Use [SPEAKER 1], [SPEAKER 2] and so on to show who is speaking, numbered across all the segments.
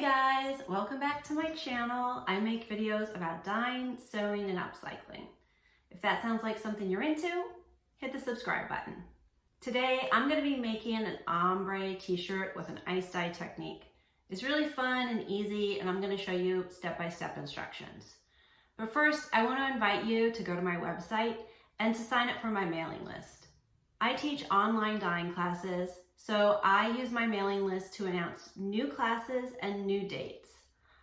[SPEAKER 1] guys, welcome back to my channel. I make videos about dyeing, sewing, and upcycling. If that sounds like something you're into, hit the subscribe button. Today, I'm going to be making an ombre t-shirt with an ice dye technique. It's really fun and easy, and I'm going to show you step-by-step instructions. But first, I want to invite you to go to my website and to sign up for my mailing list. I teach online dyeing classes, so I use my mailing list to announce new classes and new dates.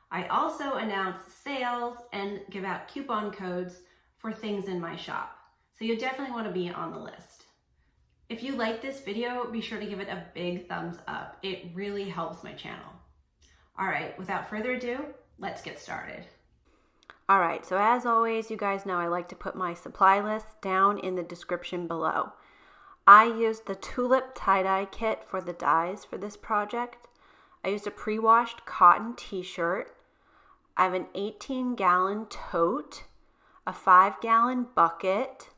[SPEAKER 1] I also announce sales and give out coupon codes for things in my shop. So you definitely want to be on the list. If you like this video, be sure to give it a big thumbs up. It really helps my channel. All right, without further ado, let's get started.
[SPEAKER 2] All right, so as always, you guys know I like to put my supply list down in the description below. I used the Tulip tie-dye kit for the dyes for this project. I used a pre-washed cotton t-shirt. I have an 18-gallon tote, a 5-gallon bucket,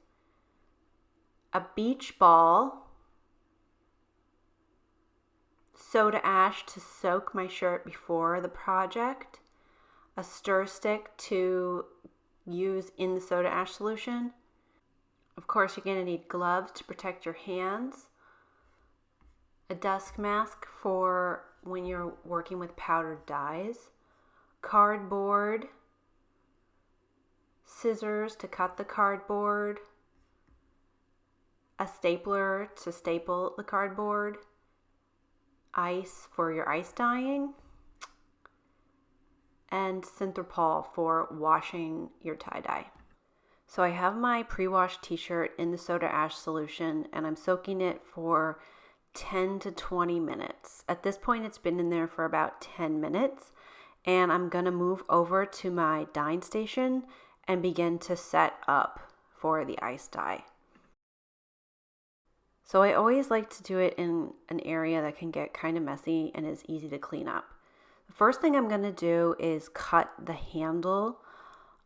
[SPEAKER 2] a beach ball, soda ash to soak my shirt before the project, a stir stick to use in the soda ash solution. Of course, you're going to need gloves to protect your hands, a dust mask for when you're working with powdered dyes, cardboard, scissors to cut the cardboard, a stapler to staple the cardboard, ice for your ice dyeing, and Synthropol for washing your tie-dye. So I have my pre-washed t-shirt in the soda ash solution and I'm soaking it for 10 to 20 minutes. At this point, it's been in there for about 10 minutes and I'm gonna move over to my dyeing station and begin to set up for the ice dye. So I always like to do it in an area that can get kind of messy and is easy to clean up. The first thing I'm gonna do is cut the handle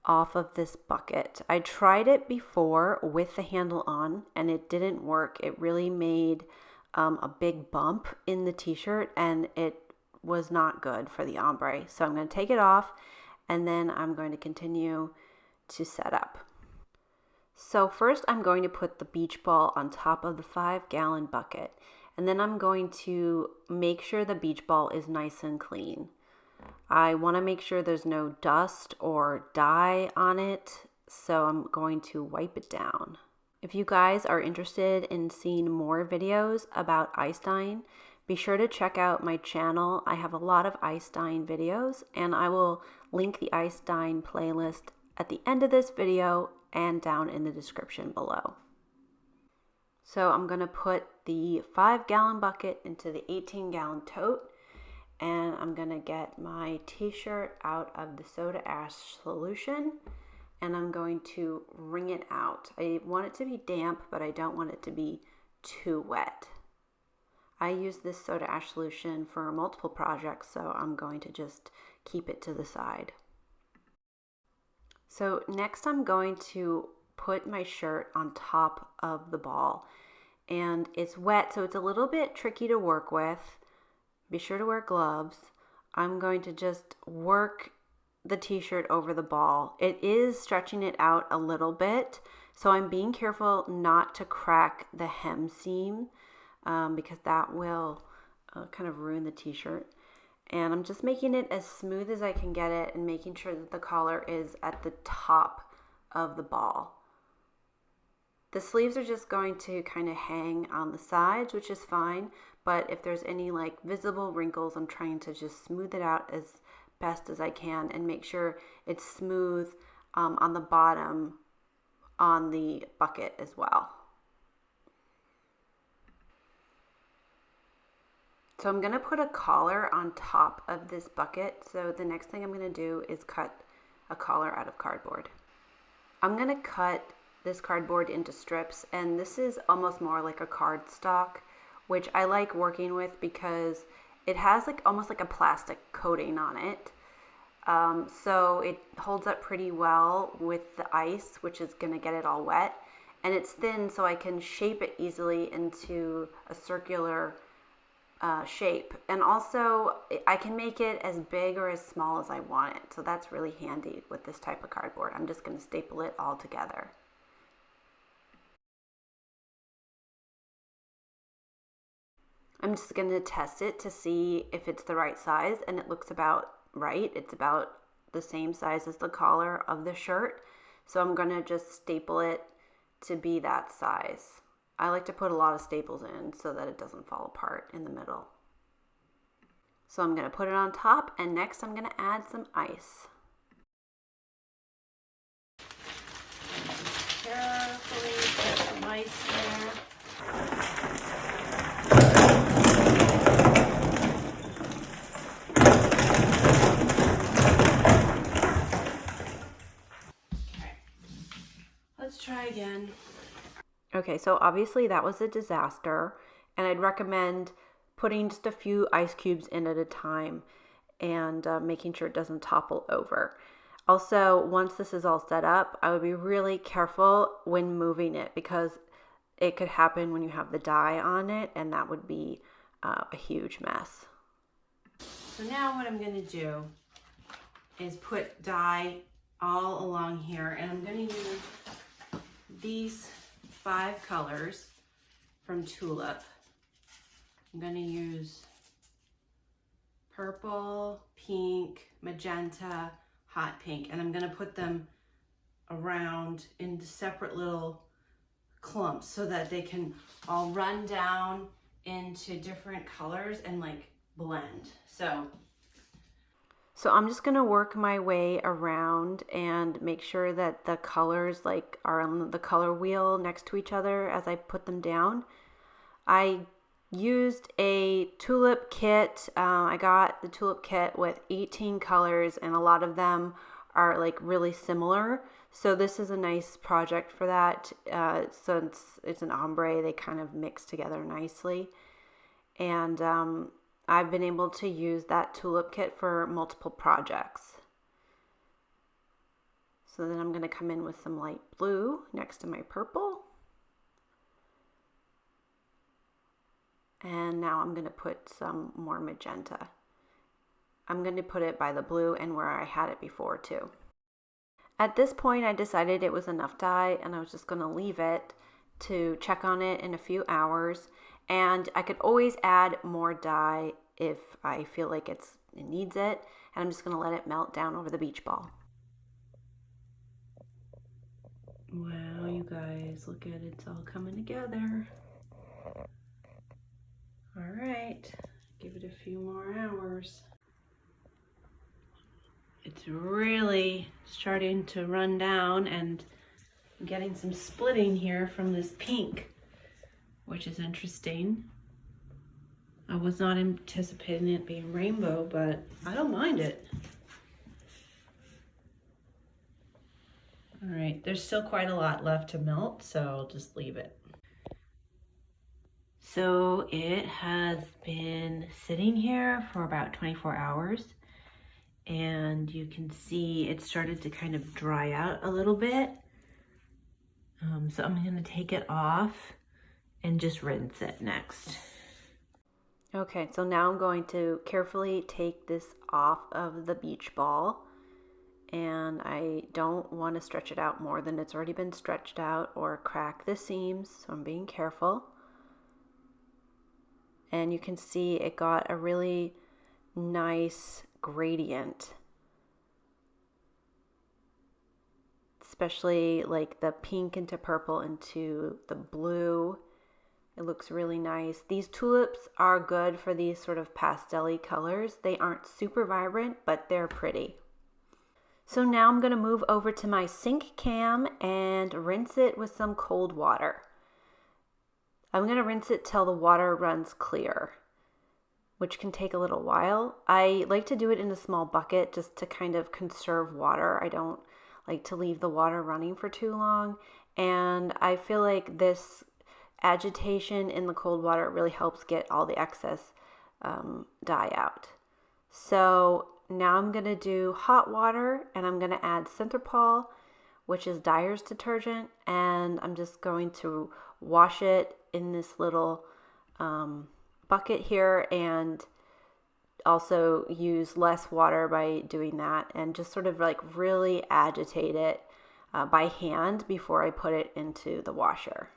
[SPEAKER 2] off of this bucket. I tried it before with the handle on and it didn't work. It really made a big bump in the t-shirt and it was not good for the ombre. So I'm going to take it off and then I'm going to continue to set up. So first I'm going to put the beach ball on top of the 5-gallon bucket and then I'm going to make sure the beach ball is nice and clean. I want to make sure there's no dust or dye on it, so I'm going to wipe it down. If you guys are interested in seeing more videos about ice dyeing, be sure to check out my channel. I have a lot of ice dyeing videos, and I will link the ice dyeing playlist at the end of this video and down in the description below. So I'm going to put the 5-gallon bucket into the 18-gallon tote. And I'm going to get my t-shirt out of the soda ash solution and I'm going to wring it out. I want it to be damp, but I don't want it to be too wet. I use this soda ash solution for multiple projects, so I'm going to just keep it to the side. So next I'm going to put my shirt on top of the ball. And it's wet, so it's a little bit tricky to work with. Be sure to wear gloves. I'm going to just work the t-shirt over the ball. It is stretching it out a little bit, so I'm being careful not to crack the hem seam because that will kind of ruin the t-shirt. And I'm just making it as smooth as I can get it and making sure that the collar is at the top of the ball. The sleeves are just going to kind of hang on the sides, which is fine. But if there's any like visible wrinkles, I'm trying to just smooth it out as best as I can and make sure it's smooth on the bottom on the bucket as well. So I'm going to put a collar on top of this bucket. So the next thing I'm going to do is cut a collar out of cardboard. I'm going to cut this cardboard into strips, and this is almost more like a cardstock, which I like working with because it has like almost like a plastic coating on it. So it holds up pretty well with the ice, which is going to get it all wet. And it's thin, so I can shape it easily into a circular shape. And also I can make it as big or as small as I want it. So that's really handy with this type of cardboard. I'm just going to staple it all together. I'm just going to test it to see if it's the right size, and it looks about right. It's about the same size as the collar of the shirt. So I'm going to just staple it to be that size. I like to put a lot of staples in so that it doesn't fall apart in the middle. So I'm going to put it on top, and next I'm going to add some ice.
[SPEAKER 1] Carefully put some ice there. Let's try again.
[SPEAKER 2] Okay, so obviously that was a disaster, and I'd recommend putting just a few ice cubes in at a time and making sure it doesn't topple over. Also, once this is all set up, I would be really careful when moving it because it could happen when you have the dye on it, and that would be a huge mess.
[SPEAKER 1] So now what I'm going to do is put dye all along here, and I'm going to use these 5 colors from Tulip. I'm going to use purple, pink, magenta, hot pink, and I'm going to put them around into separate little clumps so that they can all run down into different colors and like blend.
[SPEAKER 2] So I'm just going to work my way around and make sure that the colors like are on the color wheel next to each other as I put them down. I used a tulip kit. I got the tulip kit with 18 colors, and a lot of them are like really similar. So this is a nice project for that. Since it's an ombre, they kind of mix together nicely. And I've been able to use that tulip kit for multiple projects. So then I'm going to come in with some light blue next to my purple. And now I'm going to put some more magenta. I'm going to put it by the blue and where I had it before too. At this point, I decided it was enough dye, and I was just going to leave it to check on it in a few hours. And I could always add more dye if I feel like it needs it. And I'm just going to let it melt down over the beach ball.
[SPEAKER 1] Wow, you guys, look at it. It's all coming together. All right, give it a few more hours. It's really starting to run down, and I'm getting some splitting here from this pink, which is interesting. I was not anticipating it being rainbow, but I don't mind it. All right, there's still quite a lot left to melt, so I'll just leave it. So it has been sitting here for about 24 hours, and you can see it started to kind of dry out a little bit. So I'm gonna take it off and just rinse it next.
[SPEAKER 2] Okay, so now I'm going to carefully take this off of the beach ball, and I don't want to stretch it out more than it's already been stretched out or crack the seams, so I'm being careful. And you can see it got a really nice gradient, especially like the pink into purple into the blue. It looks really nice. These tulips are good for these sort of pastel-y colors. They aren't super vibrant, but they're pretty. So now I'm going to move over to my sink cam and rinse it with some cold water. I'm going to rinse it till the water runs clear, which can take a little while. I like to do it in a small bucket just to kind of conserve water. I don't like to leave the water running for too long, and I feel like this agitation in the cold water really helps get all the excess dye out. So now I'm going to do hot water, and I'm going to add Centerpol, which is dyer's detergent, and I'm just going to wash it in this little bucket here and also use less water by doing that, and just sort of like really agitate it by hand before I put it into the washer.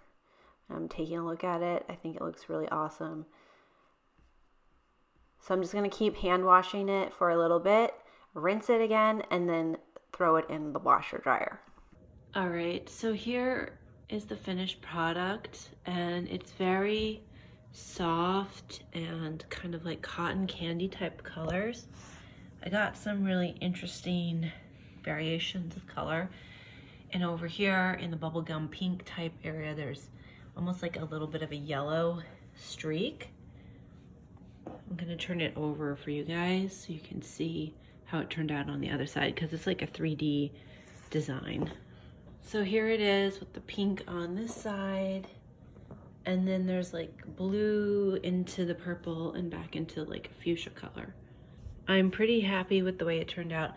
[SPEAKER 2] I'm taking a look at it. I think it looks really awesome. So I'm just going to keep hand washing it for a little bit, rinse it again, and then throw it in the washer dryer. All right, so here is the finished product, and it's very soft and kind of like cotton candy type colors. I got some really interesting variations of color, and over here in the bubblegum pink type area there's almost like a little bit of a yellow streak. I'm gonna turn it over for you guys so you can see how it turned out on the other side, because it's like a 3D design. So here it is with the pink on this side, and then there's like blue into the purple and back into like a fuchsia color. I'm pretty happy with the way it turned out.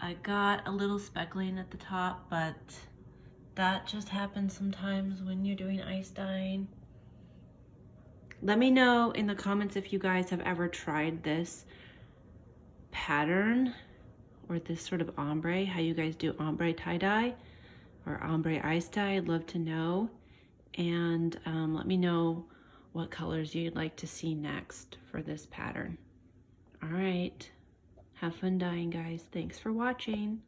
[SPEAKER 2] I got a little speckling at the top, but that just happens sometimes when you're doing ice dyeing. Let me know in the comments if you guys have ever tried this pattern or this sort of ombre, how you guys do ombre tie-dye or ombre ice dye. I'd love to know. And let me know what colors you'd like to see next for this pattern. All right, have fun dyeing, guys. Thanks for watching.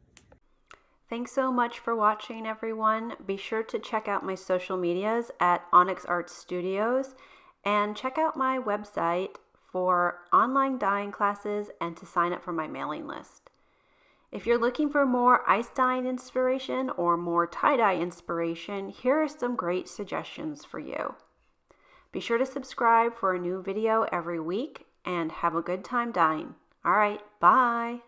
[SPEAKER 2] Thanks so much for watching, everyone. Be sure to check out my social medias at Onyx Art Studios, and check out my website for online dyeing classes and to sign up for my mailing list. If you're looking for more ice dyeing inspiration or more tie-dye inspiration, here are some great suggestions for you. Be sure to subscribe for a new video every week, and have a good time dyeing. All right, bye.